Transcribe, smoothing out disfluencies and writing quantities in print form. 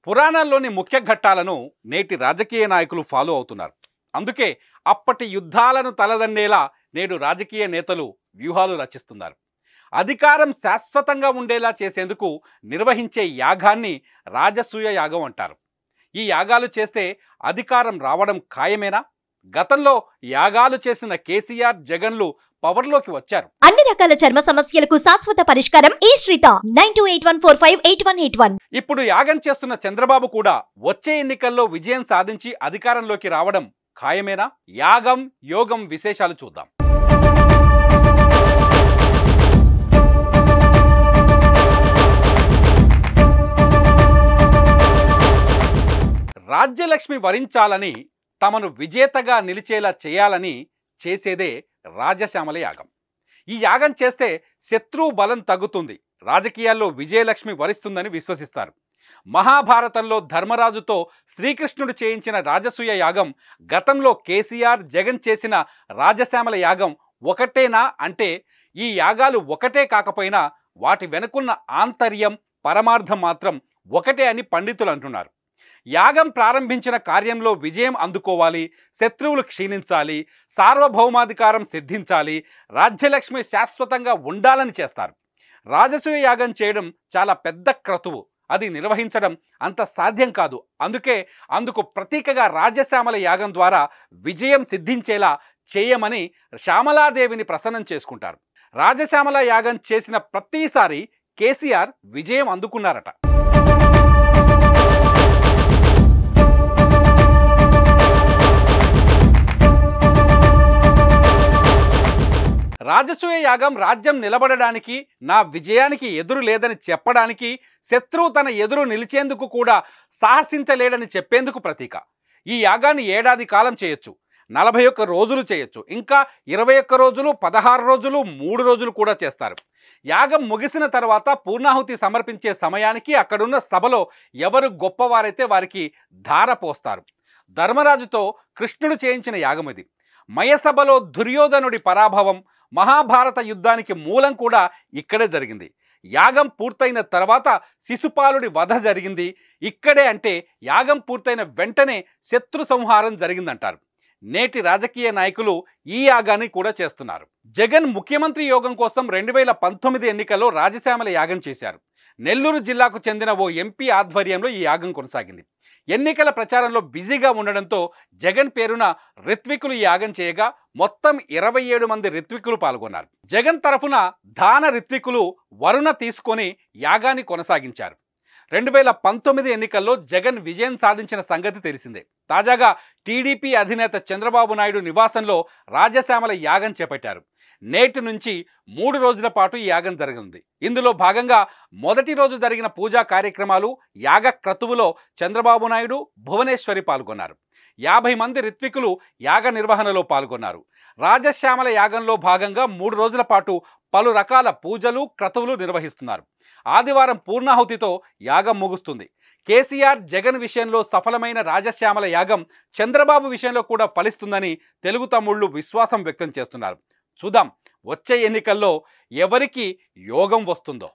పురాణాల్లోని ముఖ్య ఘట్టాలను నేటి రాజకీయ నాయకులు ఫాలో అవుతున్నారు. అందుకే అప్పటి యుద్ధాలను తలదన్నేలా నేడు రాజకీయ నేతలు వ్యూహాలు రచిస్తున్నారు. అధికారం శాశ్వతంగా ఉండేలా చేసేందుకు నిర్వహించే యాగాన్ని రాజసూయ యాగం అంటారు. ఈ యాగాలు చేస్తే అధికారం రావడం ఖాయమేనా? గతంలో యాగాలు చేసిన కేసీఆర్, జగన్లు పవర్లోకి వచ్చారు. అన్ని రకాల చర్మ సమస్యలకు శాశ్వత పరిష్కారం ఈ శ్రీత 9281458181. ఇప్పుడు యాగం చేస్తున్న చంద్రబాబు కూడా వచ్చే ఎన్నికల్లో విజయం సాధించి అధికారంలోకి రావడం ఖాయమేనా? యాగం యోగం విశేషాలు చూద్దాం. రాజ్యలక్ష్మి వరించాలని, తమను విజేతగా నిలిచేలా చేయాలని చేసేదే రాజశ్యామల యాగం. ఈ యాగం చేస్తే శత్రు బలం తగ్గుతుంది, రాజకీయాల్లో విజయలక్ష్మి వరిస్తుందని విశ్వసిస్తారు. మహాభారతంలో ధర్మరాజుతో శ్రీకృష్ణుడు చేయించిన రాజసూయ యాగం, గతంలో కేసీఆర్, జగన్ చేసిన రాజశ్యామల యాగం ఒకటేనా అంటే ఈ యాగాలు ఒకటే కాకపోయినా వాటి వెనుకున్న ఆంతర్యం, పరమార్థం మాత్రం ఒకటే అని పండితులు అంటున్నారు. యాగం ప్రారంభించిన కార్యంలో విజయం అందుకోవాలి, శత్రువులు క్షీణించాలి, సార్వభౌమాధికారం సిద్ధించాలి, రాజ్యలక్ష్మి శాశ్వతంగా ఉండాలని చేస్తారు. రాజసూయ యాగం చేయడం చాలా పెద్ద క్రతువు, అది నిర్వహించడం అంత సాధ్యం కాదు. అందుకు ప్రతీకగా రాజశ్యామల యాగం ద్వారా విజయం సిద్ధించేలా చేయమని శ్యామలాదేవిని ప్రసన్నం చేసుకుంటారు. రాజశ్యామల యాగం చేసిన ప్రతిసారి కేసీఆర్ విజయం అందుకున్నారట. రాజసూయ యాగం రాజ్యం నిలబడడానికి, నా విజయానికి ఎదురు లేదని చెప్పడానికి, శత్రువు తన ఎదురు నిలిచేందుకు కూడా సాహసించలేడని చెప్పేందుకు ప్రతీక. ఈ యాగాన్ని ఏడాది కాలం చేయొచ్చు, 41 రోజులు చేయొచ్చు, ఇంకా 21 రోజులు, 16 రోజులు, 3 రోజులు కూడా చేస్తారు. యాగం ముగిసిన తర్వాత పూర్ణాహుతి సమర్పించే సమయానికి అక్కడున్న సభలో ఎవరు గొప్పవారైతే వారికి ధార పోస్తారు. ధర్మరాజుతో కృష్ణుడు చేయించిన యాగం ఇది. మయసభలో దుర్యోధనుడి పరాభవం, మహాభారత యుద్ధానికి మూలం కూడా ఇక్కడే జరిగింది. యాగం పూర్తయిన తర్వాత శిశుపాలుడి వధ జరిగింది ఇక్కడే. అంటే యాగం పూర్తయిన వెంటనే శత్రు సంహారం జరిగిందంటారు. నేటి రాజకీయ నాయకులు ఈ యాగాన్ని కూడా చేస్తున్నారు. జగన్ ముఖ్యమంత్రి యోగం కోసం 2019 ఎన్నికల్లో రాజశ్యామల యాగం చేశారు. నెల్లూరు జిల్లాకు చెందిన ఓ ఎంపీ ఆధ్వర్యంలో ఈ యాగం కొనసాగింది. ఎన్నికల ప్రచారంలో బిజీగా ఉండడంతో జగన్ పేరున రిత్వికులు ఈ యాగం చేయగా మొత్తం 27 మంది రిత్వికులు పాల్గొన్నారు. జగన్ తరఫున దాన రిత్వికులు వరుణ తీసుకొని యాగాన్ని కొనసాగించారు. 2019 ఎన్నికల్లో జగన్ విజయం సాధించిన సంగతి తెలిసిందే. తాజాగా టీడీపీ అధినేత చంద్రబాబు నాయుడు నివాసంలో రాజశ్యామల యాగం చేపట్టారు. నేటి నుంచి 3 రోజుల పాటు ఈ యాగం జరగనుంది. ఇందులో భాగంగా మొదటి రోజు జరిగిన పూజా కార్యక్రమాలు, యాగ క్రతువులో చంద్రబాబు నాయుడు, భువనేశ్వరి పాల్గొన్నారు. 50 మంది రిత్వికులు యాగ నిర్వహణలో పాల్గొన్నారు. రాజశ్యామల యాగంలో భాగంగా 3 రోజుల పాటు పలు రకాల పూజలు, క్రతువులు నిర్వహిస్తున్నారు. ఆదివారం పూర్ణాహుతితో యాగం ముగుస్తుంది. కేసీఆర్, జగన్ విషయంలో సఫలమైన రాజశ్యామల యాగం చంద్రబాబు విషయంలో కూడా ఫలిస్తుందని తెలుగు తమ్ముళ్ళు విశ్వాసం వ్యక్తం చేస్తున్నారు. చూద్దాం వచ్చే ఎన్నికల్లో ఎవరికి యోగం వస్తుందో.